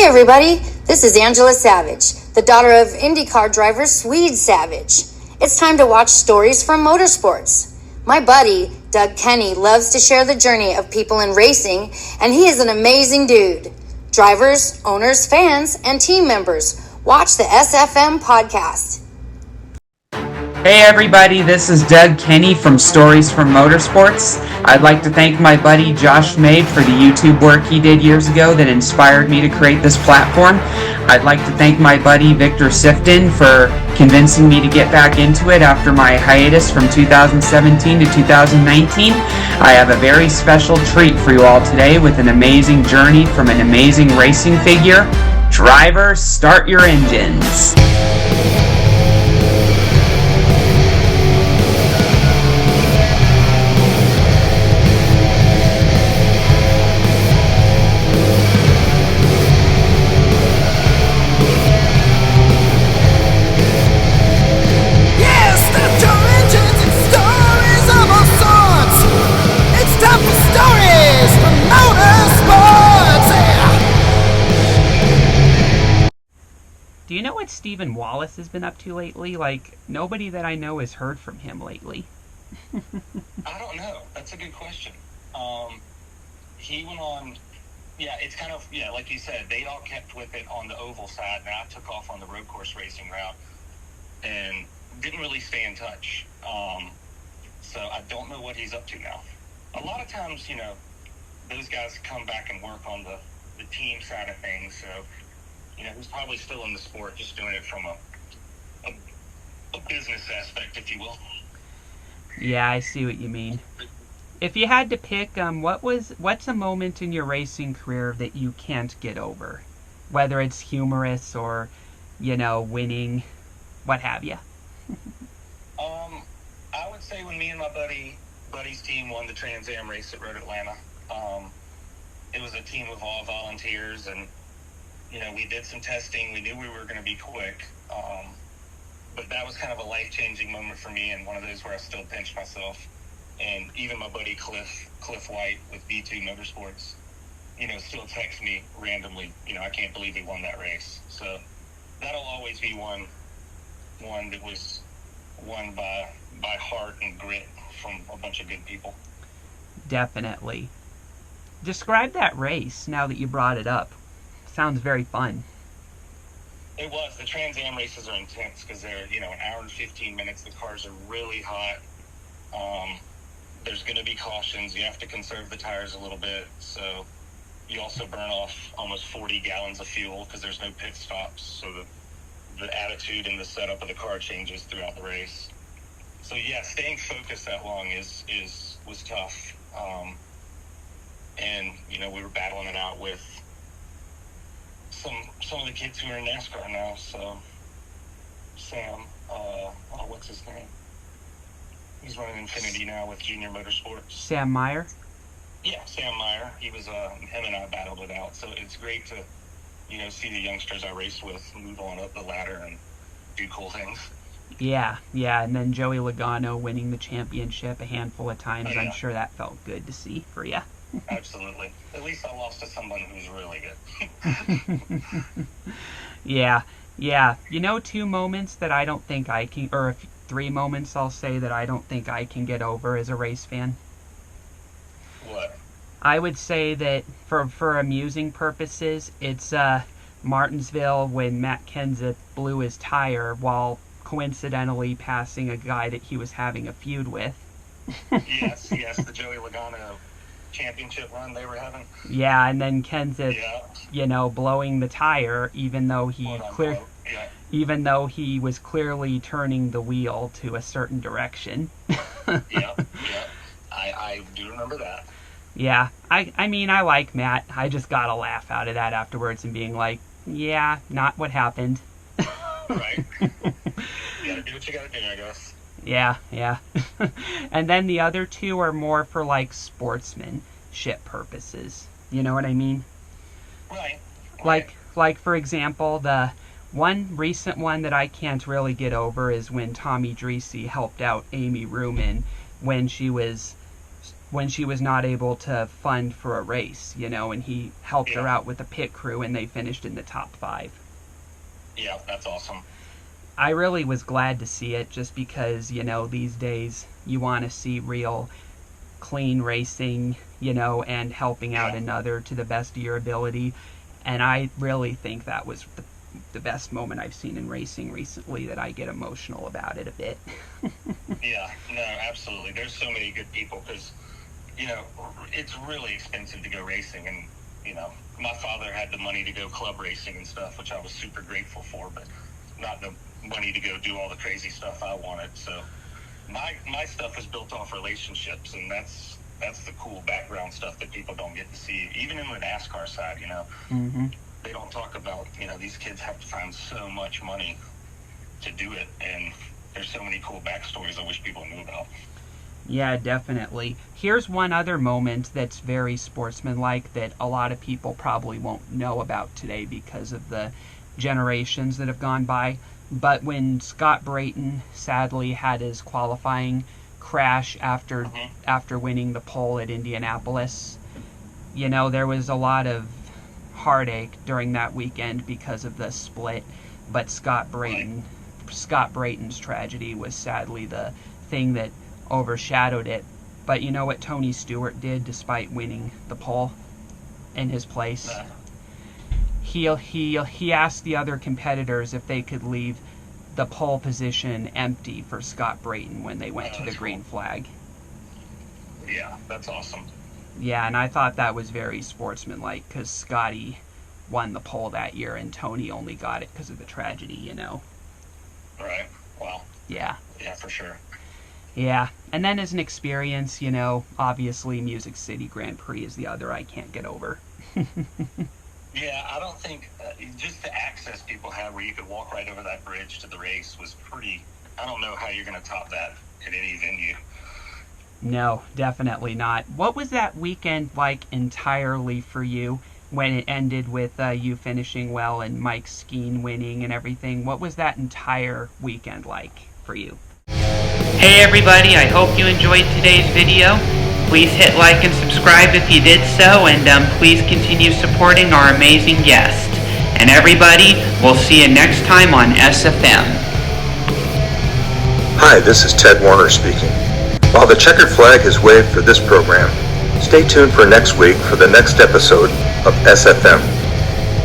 everybody, this is Angela Savage, the daughter of IndyCar driver Swede Savage. It's time to watch Stories from Motorsports. My buddy, Doug Kenny, loves to share the journey of people in racing, and he is an amazing dude. Drivers, owners, fans, and team members, watch the SFM podcast. Hey everybody, this is Doug Kenny from Stories from Motorsports. I'd like to thank my buddy Josh Mabe for the YouTube work he did years ago that inspired me to create this platform. I'd like to thank my buddy Victor Sifton for convincing me to get back into it after my hiatus from 2017 to 2019. I have a very special treat for you all today with an amazing journey from an amazing racing figure. Drivers, start your engines. Do you know what Stephen Wallace has been up to lately? Like, nobody that I know has heard from him lately. I don't know. That's a good question. He went on, it's kind of, like you said, they all kept with it on the oval side, and I took off on the road course racing route and didn't really stay in touch. So I don't know what he's up to now. A lot of times, those guys come back and work on the team side of things, so he's probably still in the sport, just doing it from a business aspect, if you will. Yeah, I see what you mean. If you had to pick, what's a moment in your racing career that you can't get over? Whether it's humorous or, winning, what have you? I would say when me and my buddy's team won the Trans Am race at Road Atlanta. It was a team of all volunteers, and we did some testing. We knew we were going to be quick, but that was kind of a life-changing moment for me, and one of those where I still pinch myself. And even my buddy Cliff White with B2 Motorsports, still texts me randomly, I can't believe he won that race. So that'll always be one that was won by heart and grit from a bunch of good people. Definitely. Describe that race now that you brought it up. Sounds very fun. It was. The Trans Am races are intense because they're, an hour and 15 minutes. The cars are really hot. There's going to be cautions. You have to conserve the tires a little bit. So you also burn off almost 40 gallons of fuel because there's no pit stops. So the attitude and the setup of the car changes throughout the race. So staying focused that long was tough. And we were battling it out with some of the kids who are in NASCAR now. So Sam, what's his name? He's running Infiniti now with Junior Motorsports. Sam Meyer? Yeah, Sam Meyer. He was him and I battled it out. So it's great to see the youngsters I raced with move on up the ladder and do cool things. Yeah, and then Joey Logano winning the championship a handful of times. Oh, yeah. I'm sure that felt good to see for you. Absolutely. At least I lost to someone who's really good. Yeah. 2 moments that I don't think I can, or 3 moments I'll say that I don't think I can get over as a race fan. What? I would say that for amusing purposes, it's Martinsville when Matt Kenseth blew his tire while coincidentally passing a guy that he was having a feud with. Yes, the Joey Logano championship run they were having. Yeah, and then Kenseth, blowing the tire, even though even though he was clearly turning the wheel to a certain direction. Yeah, I do remember that. Yeah, I mean, I like Matt. I just got a laugh out of that afterwards and being like, yeah, not what happened. Right. You gotta do what you gotta do, I guess. Yeah. And then the other 2 are more for like sportsmanship purposes. You know what I mean? Right. Like for example, the one recent one that I can't really get over is when Tommy Dreese helped out Amy Ruman when she was when she was not able to fund for a race, you know, and he helped her out with the pit crew, and they finished in the top 5. Yeah, that's awesome. I really was glad to see it, just because, you know, these days you want to see real clean racing, you know, and helping out another to the best of your ability. And I really think that was the best moment I've seen in racing recently, that I get emotional about it a bit. Yeah, no, absolutely. There's so many good people, because, you know, it's really expensive to go racing. And, you know, my father had the money to go club racing and stuff, which I was super grateful for, but not the money to go do all the crazy stuff I wanted. So my stuff is built off relationships, and that's the cool background stuff that people don't get to see. Even in the NASCAR side, you know, they don't talk about, you know, these kids have to find so much money to do it, and there's so many cool backstories I wish people knew about. Yeah, definitely. Here's one other moment that's very sportsmanlike that a lot of people probably won't know about today because of the generations that have gone by. But when Scott Brayton sadly had his qualifying crash after winning the pole at Indianapolis, you know, there was a lot of heartache during that weekend because of the split. But Scott Brayton's tragedy was sadly the thing that overshadowed it. But you know what Tony Stewart did despite winning the pole in his place? He asked the other competitors if they could leave the pole position empty for Scott Brayton when they went to the green flag. Yeah, that's awesome. Yeah, and I thought that was very sportsmanlike, because Scotty won the pole that year and Tony only got it because of the tragedy, you know. Right. Wow. Yeah. Yeah, for sure. Yeah, and then as an experience, you know, obviously Music City Grand Prix is the other I can't get over. Yeah, I don't think, just the access people had where you could walk right over that bridge to the race was pretty, I don't know how you're going to top that at any venue. No, definitely not. What was that weekend like entirely for you when it ended with you finishing well and Mike Skeen winning and everything? What was that entire weekend like for you? Hey everybody, I hope you enjoyed today's video. Please hit like and subscribe if you did so, and please continue supporting our amazing guest. And everybody, we'll see you next time on SFM. Hi, this is Ted Warner speaking. While the checkered flag is waved for this program, stay tuned for next week for the next episode of SFM.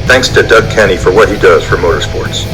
Thanks to Doug Kenny for what he does for motorsports.